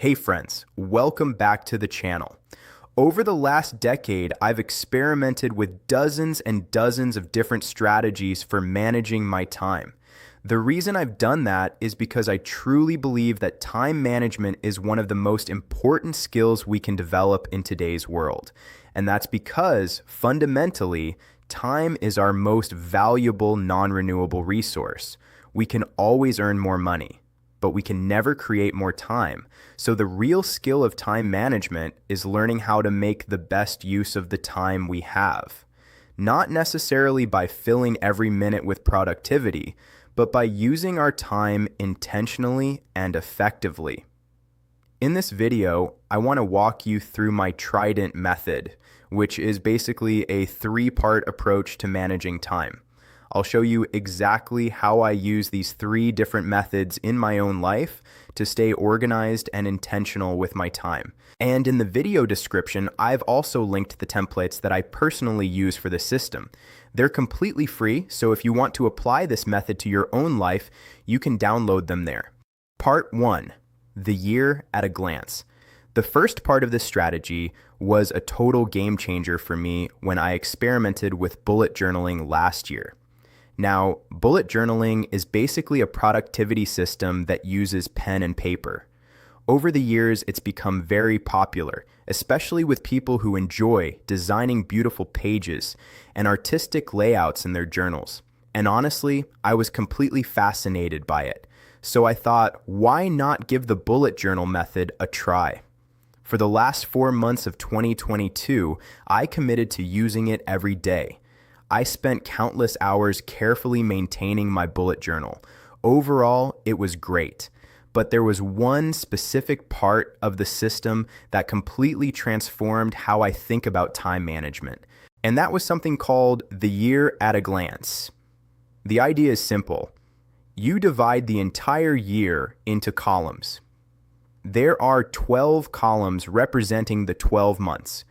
Hey friends, welcome back to the channel. Over the last decade, I've experimented with dozens and dozens of different strategies for managing my time. The reason I've done that is because I truly believe that time management is one of the most important skills we can develop in today's world. And that's because, fundamentally, time is our most valuable non-renewable resource. We can always earn more money, but we can never create more time. So the real skill of time management is learning how to make the best use of the time we have. Not necessarily by filling every minute with productivity, but by using our time intentionally and effectively. In this video, I want to walk you through my Trident method, which is basically a three-part approach to managing time. I'll show you exactly how I use these three different methods in my own life to stay organized and intentional with my time. And in the video description, I've also linked the templates that I personally use for the system. They're completely free, so if you want to apply this method to your own life, you can download them there. Part 1. The year at a glance. The first part of this strategy was a total game changer for me when I experimented with bullet journaling last year. Now, bullet journaling is basically a productivity system that uses pen and paper. Over the years, it's become very popular, especially with people who enjoy designing beautiful pages and artistic layouts in their journals. And honestly, I was completely fascinated by it. So I thought, why not give the bullet journal method a try? For the last 4 months of 2022, I committed to using it every day. I spent countless hours carefully maintaining my bullet journal. Overall, it was great. But there was one specific part of the system that completely transformed how I think about time management. And that was something called the year at a glance. The idea is simple. You divide the entire year into columns. There are 12 columns representing the 12 months.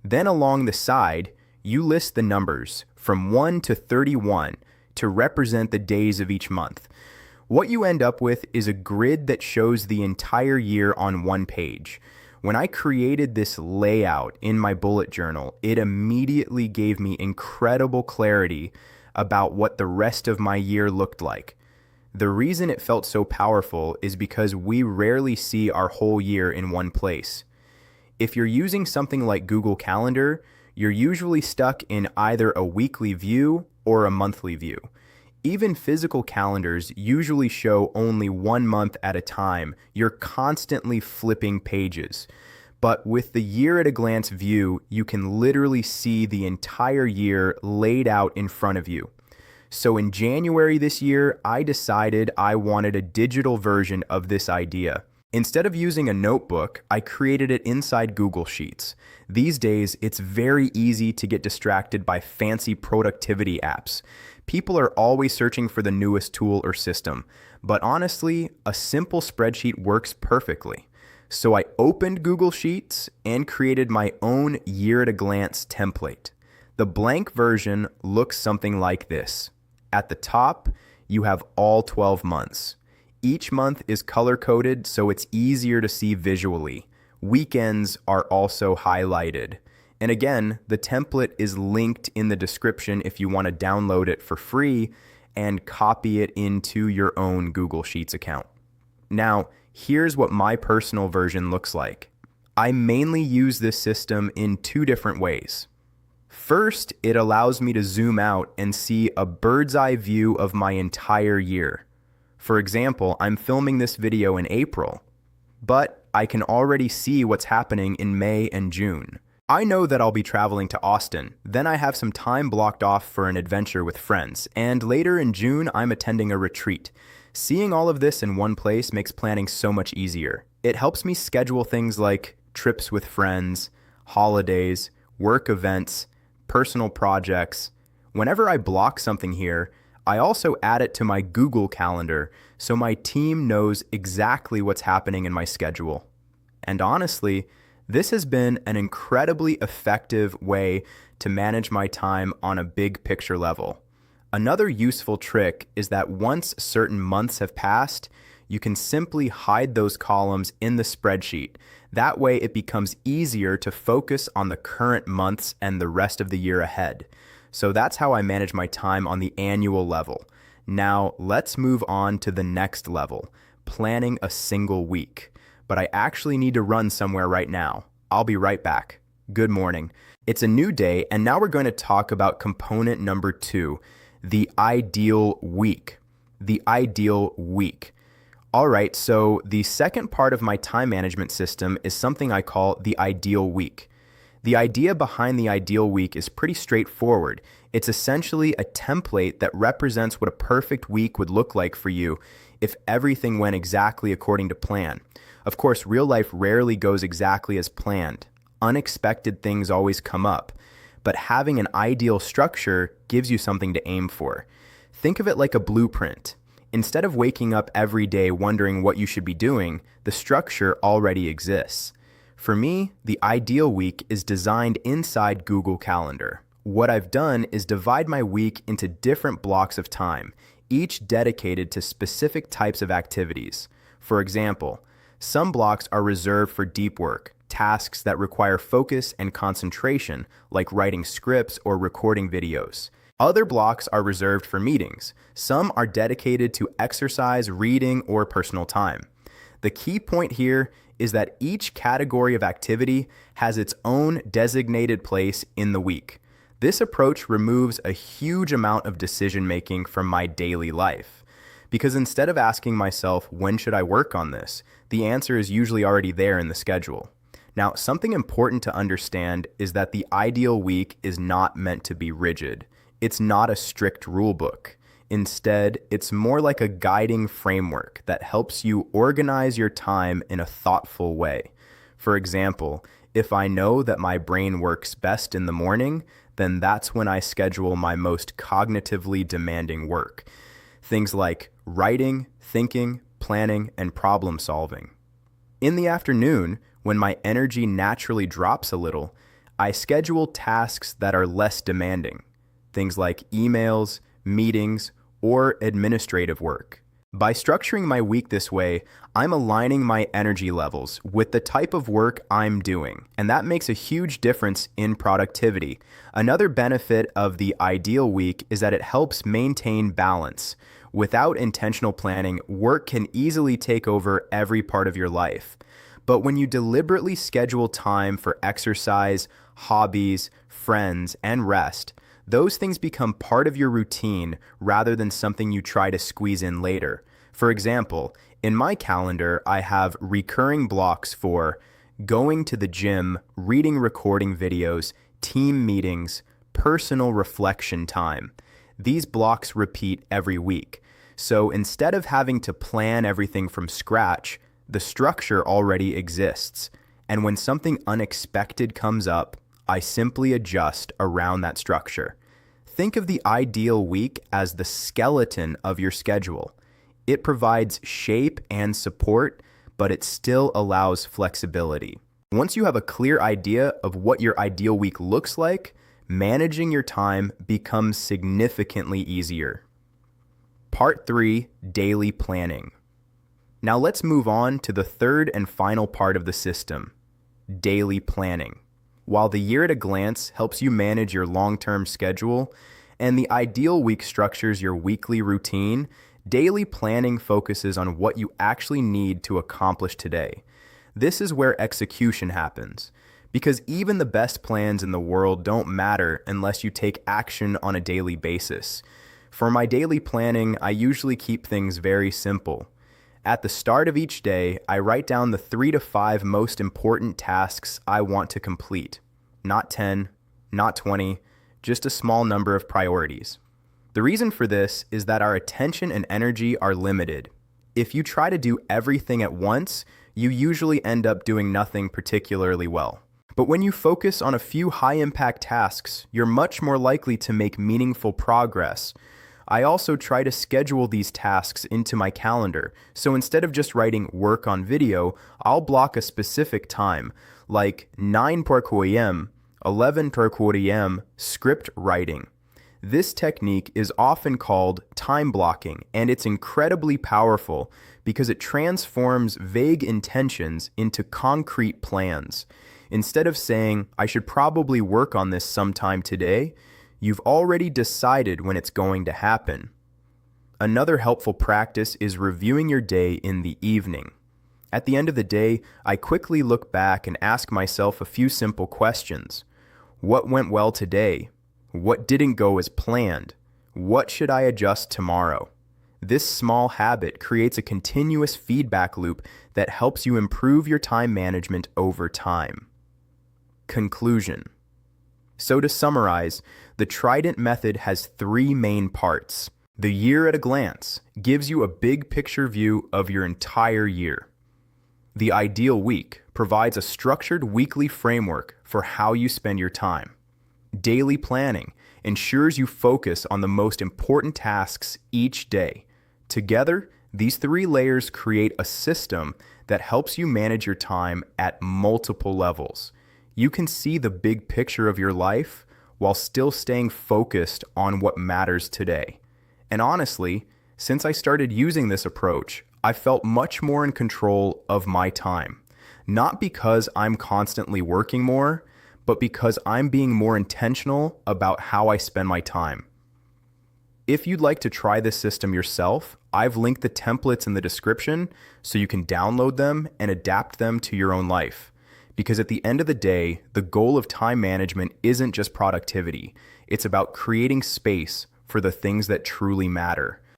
Then along the side, you list the numbers from 1 to 31 to represent the days of each month. What you end up with is a grid that shows the entire year on one page. When I created this layout in my bullet journal, it immediately gave me incredible clarity about what the rest of my year looked like. The reason it felt so powerful is because we rarely see our whole year in one place. If you're using something like Google Calendar, you're usually stuck in either a weekly view or a monthly view. Even physical calendars usually show only 1 month at a time. You're constantly flipping pages. But with the year at a glance view, you can literally see the entire year laid out in front of you. So in January this year, I decided I wanted a digital version of this idea. Instead of using a notebook, I created it inside Google Sheets. These days, it's very easy to get distracted by fancy productivity apps. People are always searching for the newest tool or system, but honestly, a simple spreadsheet works perfectly. So I opened Google Sheets and created my own year-at-a-glance template. The blank version looks something like this. At the top, you have all 12 months. Each month is color-coded, so it's easier to see visually. Weekends are also highlighted. And again, the template is linked in the description if you want to download it for free and copy it into your own Google Sheets account. Now, here's what my personal version looks like. I mainly use this system in two different ways. First, it allows me to zoom out and see a bird's eye view of my entire year. For example, I'm filming this video in April, but I can already see what's happening in May and June. I know that I'll be traveling to Austin, then I have some time blocked off for an adventure with friends, and later in June I'm attending a retreat. Seeing all of this in one place makes planning so much easier. It helps me schedule things like trips with friends, holidays, work events, personal projects. Whenever I block something here, I also add it to my Google Calendar so my team knows exactly what's happening in my schedule. And honestly, this has been an incredibly effective way to manage my time on a big picture level. Another useful trick is that once certain months have passed, you can simply hide those columns in the spreadsheet. That way it becomes easier to focus on the current months and the rest of the year ahead. So that's how I manage my time on the annual level. Now let's move on to the next level, planning a single week. But I actually need to run somewhere right now. I'll be right back. Good morning. It's a new day, and now we're going to talk about component number 2, the ideal week. The ideal week. All right, so the second part of my time management system is something I call the ideal week. The idea behind the ideal week is pretty straightforward. It's essentially a template that represents what a perfect week would look like for you if everything went exactly according to plan. Of course, real life rarely goes exactly as planned. Unexpected things always come up, but having an ideal structure gives you something to aim for. Think of it like a blueprint. Instead of waking up every day wondering what you should be doing, the structure already exists. For me, the ideal week is designed inside Google Calendar. What I've done is divide my week into different blocks of time, each dedicated to specific types of activities. For example, some blocks are reserved for deep work, tasks that require focus and concentration, like writing scripts or recording videos. Other blocks are reserved for meetings. Some are dedicated to exercise, reading, or personal time. The key point here is that each category of activity has its own designated place in the week. This approach removes a huge amount of decision-making from my daily life. Because instead of asking myself, when should I work on this? The answer is usually already there in the schedule. Now, something important to understand is that the ideal week is not meant to be rigid. It's not a strict rule book. Instead, it's more like a guiding framework that helps you organize your time in a thoughtful way. For example, if I know that my brain works best in the morning, then that's when I schedule my most cognitively demanding work. Things like writing, thinking, planning, and problem solving. In the afternoon, when my energy naturally drops a little, I schedule tasks that are less demanding. Things like emails, meetings, or administrative work. By structuring my week this way, I'm aligning my energy levels with the type of work I'm doing, and that makes a huge difference in productivity. Another benefit of the ideal week is that it helps maintain balance. Without intentional planning, work can easily take over every part of your life. But when you deliberately schedule time for exercise, hobbies, friends, and rest, those things become part of your routine rather than something you try to squeeze in later. For example, in my calendar, I have recurring blocks for going to the gym, reading recording videos, team meetings, personal reflection time. These blocks repeat every week. So instead of having to plan everything from scratch, the structure already exists. And when something unexpected comes up, I simply adjust around that structure. Think of the ideal week as the skeleton of your schedule. It provides shape and support, but it still allows flexibility. Once you have a clear idea of what your ideal week looks like, managing your time becomes significantly easier. Part 3, daily planning. Now let's move on to the third and final part of the system, daily planning. While the year at a glance helps you manage your long-term schedule and the ideal week structures your weekly routine, daily planning focuses on what you actually need to accomplish today. This is where execution happens, because even the best plans in the world don't matter unless you take action on a daily basis. For my daily planning, I usually keep things very simple. At the start of each day, I write down the 3 to 5 most important tasks I want to complete. Not 10, not 20, just a small number of priorities. The reason for this is that our attention and energy are limited. If you try to do everything at once, you usually end up doing nothing particularly well. But when you focus on a few high-impact tasks, you're much more likely to make meaningful progress. I also try to schedule these tasks into my calendar, so instead of just writing work on video, I'll block a specific time, like 9 per AM, 11 per AM, script writing. This technique is often called time blocking, and it's incredibly powerful because it transforms vague intentions into concrete plans. Instead of saying, I should probably work on this sometime today, you've already decided when it's going to happen. Another helpful practice is reviewing your day in the evening. At the end of the day, I quickly look back and ask myself a few simple questions. What went well today? What didn't go as planned? What should I adjust tomorrow? This small habit creates a continuous feedback loop that helps you improve your time management over time. Conclusion. So to summarize, the Trident method has 3 main parts. The year at a glance gives you a big picture view of your entire year. The ideal week provides a structured weekly framework for how you spend your time. Daily planning ensures you focus on the most important tasks each day. Together, these 3 layers create a system that helps you manage your time at multiple levels. You can see the big picture of your life while still staying focused on what matters today. And honestly, since I started using this approach, I felt much more in control of my time. Not because I'm constantly working more, but because I'm being more intentional about how I spend my time. If you'd like to try this system yourself, I've linked the templates in the description so you can download them and adapt them to your own life. Because at the end of the day, the goal of time management isn't just productivity. It's about creating space for the things that truly matter.